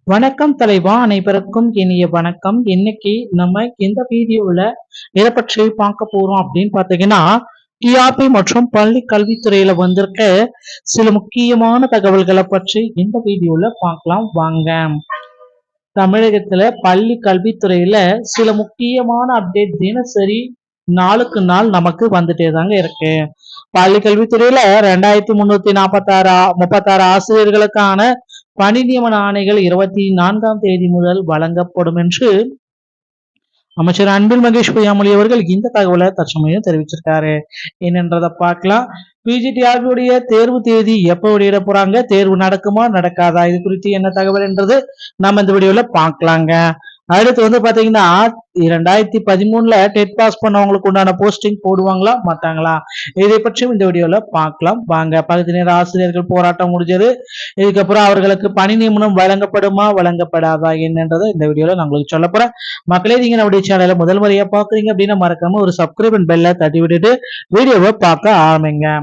வணக்கம் தலைவா, அனைவருக்கும் இனிய வணக்கம். இன்னைக்கு நம்ம இந்த வீடியோல எதை பற்றி பார்க்க போறோம் அப்படின்னு பாத்தீங்கன்னா, டிஆர்பி மற்றும் பள்ளி கல்வித்துறையில வந்திருக்க சில முக்கியமான தகவல்களை பற்றி இந்த வீடியோல பார்க்கலாம் வாங்க. தமிழகத்துல பள்ளி கல்வித்துறையில சில முக்கியமான அப்டேட் தினசரி நாளுக்கு நாள் நமக்கு வந்துட்டே தாங்க இருக்கு. பள்ளி கல்வித்துறையில 2346 ஆசிரியர்களுக்கான பணி நியமன ஆணைகள் 24ஆம் தேதி முதல் வழங்கப்படும் என்று அமைச்சர் அன்பில் மகேஷ் பொய்யாமொழி அவர்கள் இந்த தகவலை தற்சமயம் தெரிவிச்சிருக்காரு. என்னன்றதை பார்க்கலாம். பிஜிடிஆர்பியுடைய தேர்வு தேதி எப்ப வெளியிட போறாங்க, தேர்வு நடக்குமா நடக்காதா, இது குறித்து என்ன தகவல் என்றது நம்ம இந்த வீடியோல பார்க்கலாங்க. அடுத்து பாத்தீங்கன்னா 2013 டெட் பாஸ் பண்ணவங்களுக்கு உண்டான போஸ்டிங் போடுவாங்களா மாட்டாங்களா, இதை பற்றியும் இந்த வீடியோல பார்க்கலாம் வாங்க. பகுதி நேர ஆசிரியர்கள் போராட்டம் முடிஞ்சது. இதுக்கப்புறம் அவர்களுக்கு பணி நியமனம் வழங்கப்படுமா வழங்கப்படாதா என்னன்றதை இந்த வீடியோல நான் உங்களுக்கு சொல்ல போறேன். மக்களே, நீங்க நம்முடைய சேனலை முதல் முறையா பாக்குறீங்க அப்படின்னா மறக்காம ஒரு சப்ஸ்கிரைப் அண்ட் பெல்ல தட்டி விட்டுட்டு வீடியோவை பார்க்க ஆரம்பிங்க.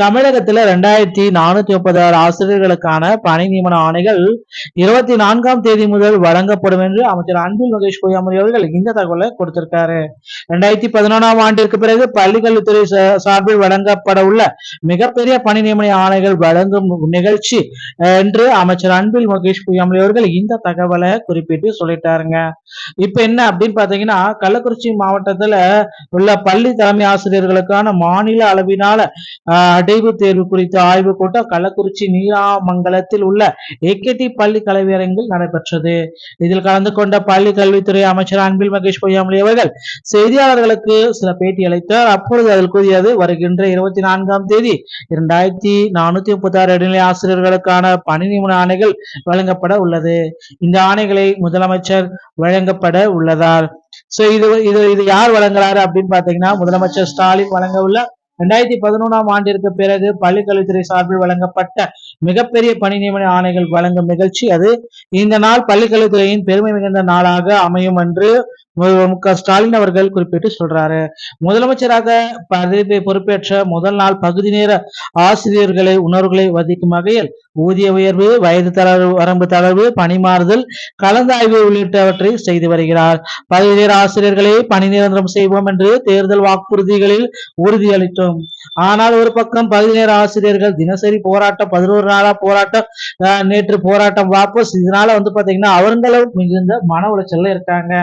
தமிழகத்துல 2436 ஆசிரியர்களுக்கான பணி நியமன ஆணைகள் 24ஆம் தேதி முதல் வழங்கப்படும் என்று அமைச்சர் அன்பில் மகேஷ் பொய்யாமொழி அவர்கள் இந்த தகவலை கொடுத்திருக்காரு. 2011ஆம் ஆண்டிற்கு பிறகு பள்ளிக்கல்வித்துறை சார்பில் வழங்கப்பட உள்ள மிகப்பெரிய பணி நியமன ஆணைகள் வழங்கும் நிகழ்ச்சி என்று அமைச்சர் அன்பில் மகேஷ் பொய்யாமொழி அவர்கள் இந்த தகவலை குறிப்பிட்டு சொல்லிட்டாருங்க. இப்ப என்ன அப்படின்னு பாத்தீங்கன்னா, கள்ளக்குறிச்சி மாவட்டத்துல உள்ள பள்ளி தலைமை ஆசிரியர்களுக்கான மாநில அளவிலான அடைவு தேர்வு குறித்த ஆய்வு கூட்டம் கள்ளக்குறிச்சி நீராமங்கலத்தில் உள்ள ஏகேடி பள்ளி கல்வியரங்கில் நடைபெற்றது. இதில் கலந்து கொண்ட பள்ளி கல்வித்துறை அமைச்சர் அன்பில் மகேஷ் பொய்யாமொழி அவர்கள் செய்தியாளர்களுக்கு சில பேட்டி அளித்தார். அப்பொழுது அதில் கூறியது, வருகின்ற 24ஆம் தேதி 2436 இடைநிலை ஆசிரியர்களுக்கான பணி நியமன ஆணைகள் வழங்கப்பட உள்ளது. இந்த ஆணைகளை முதலமைச்சர் வழங்கப்பட உள்ளதால் இது யார் வழங்குறாரு அப்படின்னு பாத்தீங்கன்னா, முதலமைச்சர் ஸ்டாலின் வழங்க உள்ள 2011ஆம் ஆண்டிற்கு பிறகு பள்ளிக்கல்வித்துறை சார்பில் வழங்கப்பட்ட மிகப்பெரிய பணி நியமன ஆணைகள் வழங்கும் நிகழ்ச்சி அது. இந்த நாள் பள்ளிக்கல்வித்துறையின் பெருமை மிகுந்த நாளாக அமையும் என்று மு.க. ஸ்டாலின் அவர்கள் குறிப்பிட்டு சொல்றாரு. முதலமைச்சராக பதவி பொறுப்பேற்ற முதல் நாள் பகுதி நேர ஆசிரியர்களை உணர்வுகளை வதிக்கும் வகையில் ஊதிய உயர்வு, வயது தளர்வு, வரம்பு தளர்வு, பணிமாறுதல், கலந்தாய்வு உள்ளிட்டவற்றை செய்து வருகிறார். பகுதி நேர ஆசிரியர்களை பணி நிரந்தரம் செய்வோம் என்று தேர்தல் வாக்குறுதிகளில் உறுதியளித்தோம். ஆனால் ஒரு பக்கம் பகுதி நேர ஆசிரியர்கள் தினசரி போராட்டம், 11 நாளா போராட்டம், நேற்று போராட்டம் வாபஸ். இதனால பாத்தீங்கன்னா அவர்களும் மிகுந்த மன உளைச்சல்ல இருக்காங்க.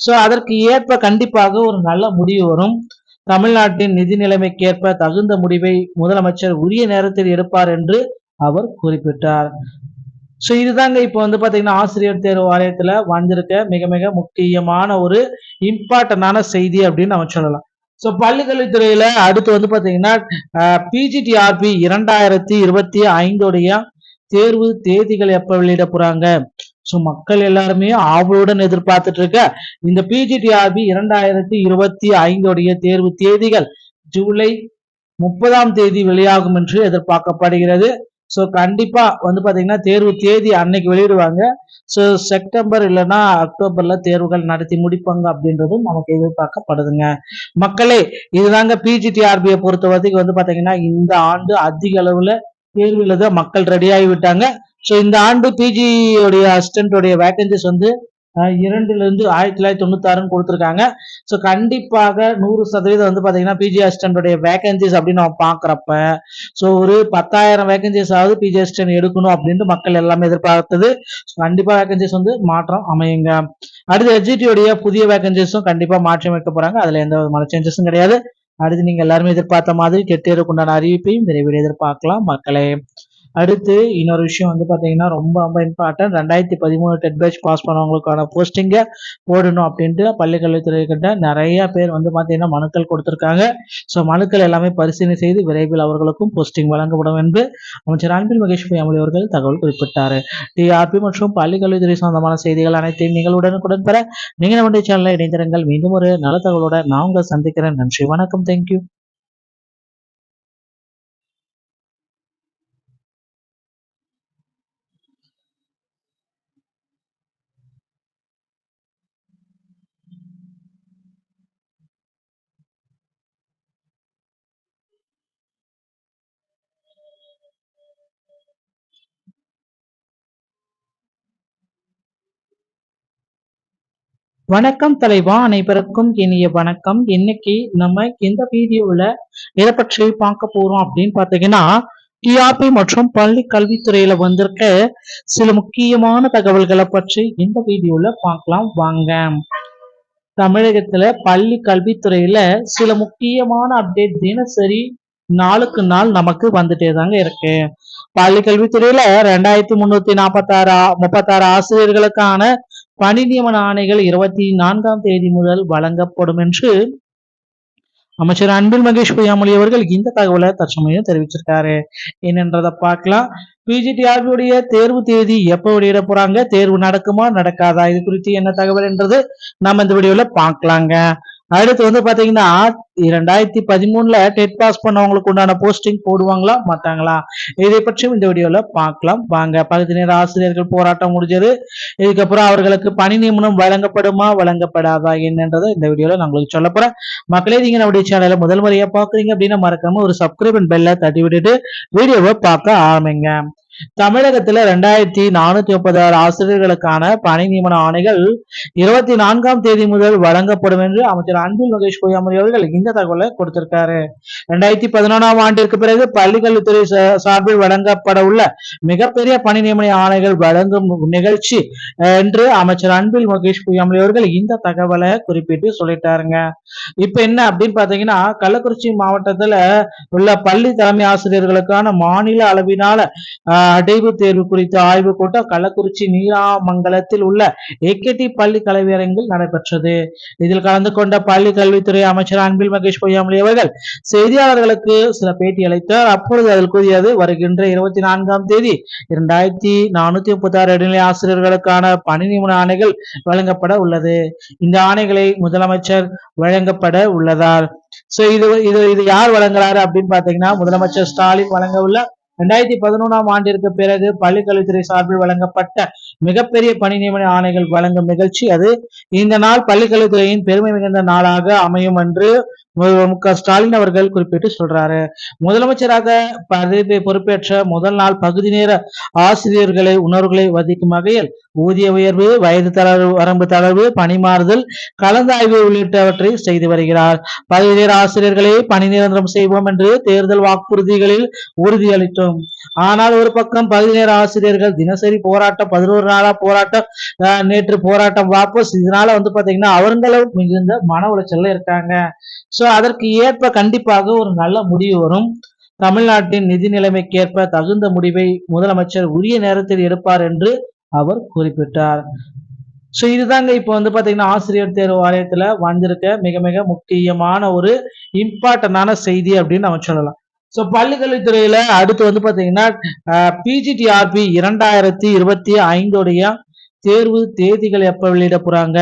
சோ அதற்கு ஏற்ப கண்டிப்பாக ஒரு நல்ல முடிவு வரும். தமிழ்நாட்டின் நிதி நிலைமைக்கு ஏற்ப தகுந்த முடிவை முதலமைச்சர் உரிய நேரத்தில் எடுப்பார் என்று அவர் குறிப்பிட்டார். சோ இதுதாங்க இப்ப பாத்தீங்கன்னா ஆசிரியர் தேர்வு வாரியத்துல வந்திருக்க மிக மிக முக்கியமான ஒரு இம்பார்ட்டன்டான செய்தி அப்படின்னு நம்ம சொல்லலாம். சோ பள்ளிக்கல்வித்துறையில அடுத்து பாத்தீங்கன்னா பிஜிடிஆர்பி 2025 தேர்வு தேதிகள் எப்ப வெளியிட போறாங்க. சோ மக்கள் எல்லாருமே ஆவலுடன் எதிர்பார்த்துட்டு இருக்க இந்த பிஜிடிஆர்பி 2025 தேர்வு தேதிகள் ஜூலை 30ஆம் தேதி வெளியாகும் என்று எதிர்பார்க்கப்படுகிறது. சோ கண்டிப்பா பாத்தீங்கன்னா தேர்வு தேதி அன்னைக்கு வெளியிடுவாங்க. சோ செப்டம்பர் இல்லைன்னா அக்டோபர்ல தேர்வுகள் நடத்தி முடிப்பாங்க அப்படின்றதும் நமக்கு எதிர்பார்க்கப்படுதுங்க. மக்களே, இதுதாங்க பிஜிடிஆர்பியை பொறுத்த வரைக்கும் பாத்தீங்கன்னா இந்த ஆண்டு அதிக அளவுல தேர்வு எழுத மக்கள் ரெடி ஆகி விட்டாங்க. சோ இந்த ஆண்டு பிஜி உடைய அசிஸ்டன்ட் உடைய வேகன்சிஸ் 2ல இருந்து 1996 கொடுத்திருக்காங்க. சோ கண்டிப்பாக 100% பாத்தீங்கன்னா பிஜி அசிஸ்டன்ட் உடைய வேகன்சிஸ் அப்படின்னு நம்ம பாக்குறப்ப சோ ஒரு 10,000 வேகன்சிஸ் ஆகுது பிஜி அசிஸ்டன்ட் எடுக்கணும் அப்படின்னு மக்கள் எல்லாமே எதிர்பார்த்தது. கண்டிப்பா வேகன்சிஸ் மாற்றம் அமையுங்க. அடுத்து எஸ்ஜிடி உடைய புதிய வேகன்சிஸும் கண்டிப்பா மாற்றம் வைக்க போறாங்க. அதுல எந்த விதமான சேஞ்சஸும் கிடையாது. அடுத்து நீங்க எல்லாருமே எதிர்பார்த்த மாதிரி தேர்வுக்குண்டான அறிவிப்பையும் விரைவில் எதிர்பார்க்கலாம் மக்களே. அடுத்து இன்னொரு விஷயம் பாத்தீங்கன்னா ரொம்ப ரொம்ப இம்பார்ட்டன்ட். 2013 டெட் பேட்ச் பாஸ் பண்ணவங்களுக்கான போஸ்டிங்க போடணும் அப்படின்ட்டு பள்ளிக்கல்வித்துறை கிட்ட நிறைய பேர் பாத்தீங்கன்னா மனுக்கள் கொடுத்திருக்காங்க. சோ மனுக்கள் எல்லாமே பரிசீலனை செய்து விரைவில் அவர்களுக்கும் போஸ்டிங் வழங்கப்படும் என்று அமைச்சர் அன்பில் மகேஷ் பொய்யாமொழி அவர்கள் தகவல் குறிப்பிட்டார். டிஆர்பி மற்றும் பள்ளிக்கல்வித்துறை சொந்தமான செய்திகள் அனைத்தையும் நீங்கள் உடனுக்குடன் பெற நீங்க நம்முடைய சேனலை இணைந்திருங்கள். மீண்டும் ஒரு நல்ல தகவலோட நான் உங்களை சந்திக்கிறேன். நன்றி, வணக்கம், தேங்க்யூ. வணக்கம் தலைவா, அனைவருக்கும் இனிய வணக்கம். இன்னைக்கு நம்ம இந்த வீடியோல எதை பற்றி பார்க்க போறோம் அப்படின்னு பாத்தீங்கன்னா, டிஆர்பி மற்றும் பள்ளி கல்வித்துறையில வந்திருக்க சில முக்கியமான தகவல்களை பற்றி இந்த வீடியோல பார்க்கலாம் வாங்க. தமிழகத்துல பள்ளி கல்வித்துறையில சில முக்கியமான அப்டேட் தினசரி நாளுக்கு நாள் நமக்கு வந்துட்டே தாங்க இருக்கு. பள்ளி கல்வித்துறையில 2346 ஆசிரியர்களுக்கான பணி நியமன ஆணைகள் 24ஆம் தேதி முதல் வழங்கப்படும் என்று அமைச்சர் அன்பில் மகேஷ் பொய்யாமொழி அவர்கள் இந்த தகவலை தற்சமயம் தெரிவிச்சிருக்காரு. என்னன்றதை பார்க்கலாம். பிஜிடிஆர்பியுடைய தேர்வு தேதி எப்ப வெளியிட போறாங்க, தேர்வு நடக்குமா நடக்காதா, இது குறித்து என்ன தகவல் என்றது நம்ம இந்த வீடியோல பார்க்கலாங்க. அடுத்து வந்து பாத்தீங்கன்னா 2013 டெட் பாஸ் பண்ணவங்களுக்கு உண்டான போஸ்டிங் போடுவாங்களா மாட்டாங்களா, இதை பற்றியும் இந்த வீடியோல பார்க்கலாம் வாங்க. பகுதி நேர ஆசிரியர்கள் போராட்டம் முடிஞ்சது, இதுக்கப்புறம் அவர்களுக்கு பணி நியமனம் வழங்கப்படுமா வழங்கப்படாதா என்னன்றதை இந்த வீடியோல நான் உங்களுக்கு சொல்ல போறேன். மக்களே, நீங்க நம்முடைய சேனலை முதல் முறையா பாக்குறீங்க அப்படின்னா மறக்காம ஒரு சப்ஸ்கிரைப் அண்ட் பெல்ல தட்டி விட்டுட்டு வீடியோவை பார்க்க ஆரம்பிங்க. தமிழகத்துல 2436 ஆசிரியர்களுக்கான பணி நியமன ஆணைகள் 24ஆம் தேதி முதல் வழங்கப்படும் என்று அமைச்சர் அன்பில் மகேஷ் பொய்யாமொழி அவர்கள் இந்த தகவலை கொடுத்திருக்காரு. 2011ஆம் ஆண்டிற்கு பிறகு பள்ளிக்கல்வித்துறை சார்பில் வழங்கப்பட உள்ள மிகப்பெரிய பணி நியமன ஆணைகள் வழங்கும் நிகழ்ச்சி என்று அமைச்சர் அன்பில் மகேஷ் பொய்யாமொழி அவர்கள் இந்த தகவலை குறிப்பிட்டு சொல்லிட்டாருங்க. இப்ப என்ன அப்படின்னு பாத்தீங்கன்னா, கள்ளக்குறிச்சி மாவட்டத்துல உள்ள பள்ளி தலைமை ஆசிரியர்களுக்கான மாநில அளவிலான அடைவு தேர்வு குறித்த ஆய்வு கூட்டம் கள்ளக்குறிச்சி நீராமங்கலத்தில் உள்ள ஏகேடி பள்ளி கல்வியரங்கில் நடைபெற்றது. இதில் கலந்து கொண்ட பள்ளி கல்வித்துறை அமைச்சர் அன்பில் மகேஷ் பொய்யாமொழி அவர்கள் செய்தியாளர்களுக்கு சில பேட்டி அளித்தார். அப்பொழுது அதில் கூறியது, வருகின்ற 24ஆம் தேதி 2436 இடைநிலை ஆசிரியர்களுக்கான பணி நியமன ஆணைகள் வழங்கப்பட உள்ளது. இந்த ஆணைகளை முதலமைச்சர் வழங்கப்பட உள்ளதால் இது யார் வழங்குறாரு அப்படின்னு பாத்தீங்கன்னா, முதலமைச்சர் ஸ்டாலின் வழங்க உள்ள 2011ஆம் ஆண்டிற்கு பிறகு பள்ளிக்கல்வித்துறை சார்பில் வழங்கப்பட்ட மிகப்பெரிய பணி நியமன ஆணைகள் வழங்கும் நிகழ்ச்சி அது. இந்த நாள் பள்ளிக்கல்வித்துறையின் பெருமை மிகுந்த நாளாக அமையும் என்று மு.க. ஸ்டாலின் அவர்கள் குறிப்பிட்டு சொல்றாரு. முதலமைச்சராக பதவி பொறுப்பேற்ற முதல் நாள் பகுதி நேர ஆசிரியர்களை உணர்வுகளை வதிக்கும் வகையில் ஊதிய உயர்வு, வயது தளர்வு, வரம்பு தளர்வு, பணிமாறுதல், கலந்தாய்வு உள்ளிட்டவற்றை செய்து வருகிறார். பகுதி நேர ஆசிரியர்களை பணி நிரந்தரம் செய்வோம் என்று தேர்தல் வாக்குறுதிகளில் உறுதியளித்தோம். ஆனால் ஒரு பக்கம் பகுதி நேர ஆசிரியர்கள் தினசரி போராட்டம், 11 நாளா போராட்டம், நேற்று போராட்டம் வாபஸ். இதனால வந்து பாத்தீங்கன்னா அவங்களும் மிகுந்த மன உளைச்சல்ல இருக்காங்க. சோ அதற்கு ஏற்ப கண்டிப்பாக ஒரு நல்ல முடிவு வரும். தமிழ்நாட்டின் நிதி நிலைமைக்கேற்ப தகுந்த முடிவை முதலமைச்சர் உரிய நேரத்தில் எடுப்பார் என்று அவர் குறிப்பிட்டார். சோ இதுதாங்க இப்ப வந்து பாத்தீங்கன்னா ஆசிரியர் தேர்வு வாரியத்துல வந்திருக்க மிக மிக முக்கியமான ஒரு இம்பார்ட்டன்டான செய்தி அப்படின்னு நம்ம சொல்லலாம். சோ பள்ளிக்கல்வித்துறையில அடுத்து வந்து பாத்தீங்கன்னா பிஜிடிஆர்பி 2025 தேர்வு தேதிகள் எப்ப வெளியிட போறாங்க.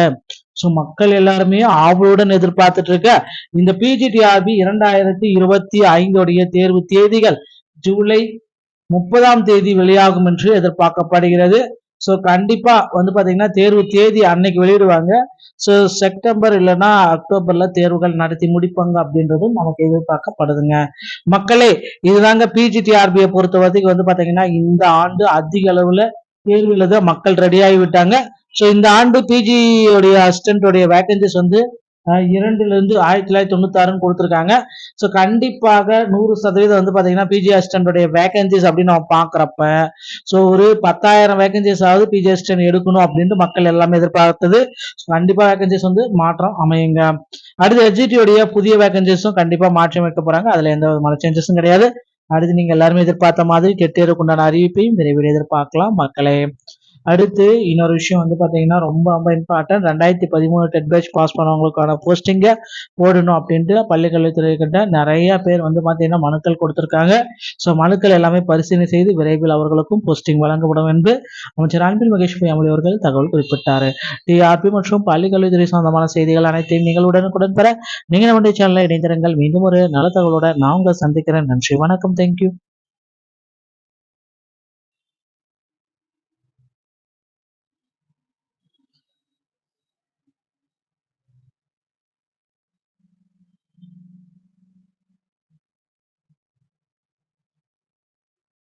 சோ மக்கள் எல்லாருமே ஆவலுடன் எதிர்பார்த்துட்டு இருக்க இந்த பிஜிடிஆர்பி 2025 தேர்வு தேதிகள் ஜூலை 30ஆம் தேதி வெளியாகும் என்று எதிர்பார்க்கப்படுகிறது. சோ கண்டிப்பா வந்து பாத்தீங்கன்னா தேர்வு தேதி அன்னைக்கு வெளியிடுவாங்க. சோ செப்டம்பர் இல்லைன்னா அக்டோபர்ல தேர்வுகள் நடத்தி முடிப்பாங்க அப்படின்றதும் நமக்கு எதிர்பார்க்கப்படுதுங்க. மக்களே, இதுதாங்க பிஜிடிஆர்பியை பொறுத்த வரைக்கும் வந்து பாத்தீங்கன்னா இந்த ஆண்டு அதிக அளவுல தேர்வு எழுத மக்கள் ரெடி ஆகி விட்டாங்க. சோ இந்த ஆண்டு பிஜி உடைய அசிஸ்டன்ட் உடைய வேகன்சிஸ் வந்து 2லிருந்து 1996 கொடுத்திருக்காங்க. சோ கண்டிப்பாக 100% வந்து பாத்தீங்கன்னா பிஜி அசிஸ்டன்ட் உடைய வேகன்சிஸ் அப்படின்னு நம்ம பாக்குறப்ப சோ ஒரு 10,000 வேகன்சிஸ் ஆகுது பிஜி அசிஸ்டன்ட் எடுக்கணும் அப்படின்னு மக்கள் எல்லாமே எதிர்பார்த்தது. கண்டிப்பா வேகன்சிஸ் வந்து மாற்றம் அமையுங்க. அடுத்து எஸ்ஜிடி உடைய புதிய வேகன்சிஸும் கண்டிப்பா மாற்றி அமைக்க போறாங்க. அதுல எந்த விதமான சேஞ்சஸும் கிடையாது. அடுத்து நீங்க எல்லாருமே எதிர்பார்த்த மாதிரி டெட் உண்டான அறிவிப்பையும் விரைவில் எதிர்பார்க்கலாம் மக்களே. அடுத்து இன்னொரு விஷயம் வந்து பாத்தீங்கன்னா ரொம்ப ரொம்ப இம்பார்ட்டன்ட், 2013 டெட் பேட்ச் பாஸ் பண்ணவங்களுக்கான போஸ்டிங்க போடணும் அப்படின்ட்டு பள்ளிக்கல்வித்துறை கிட்ட நிறைய பேர் வந்து பாத்தீங்கன்னா மனுக்கள் கொடுத்திருக்காங்க. ஸோ மனுக்கள் எல்லாமே பரிசீலனை செய்து விரைவில் அவர்களுக்கும் போஸ்டிங் வழங்கப்படும் என்று அமைச்சர் அன்பில் மகேஷ் பொய்யாமொழி அவர்கள் தகவல் குறிப்பிட்டார். டிஆர்பி மற்றும் பள்ளிக்கல்வித்துறை சொந்தமான செய்திகள் அனைத்தையும் நீங்கள் உடனுக்குடன் பெற நீங்கள் நம்முடைய சேனலை இணைந்திருங்கள். மீண்டும் ஒரு நல்ல தகவலோட நான் உங்களை சந்திக்கிறேன். நன்றி, வணக்கம், தேங்க்யூ.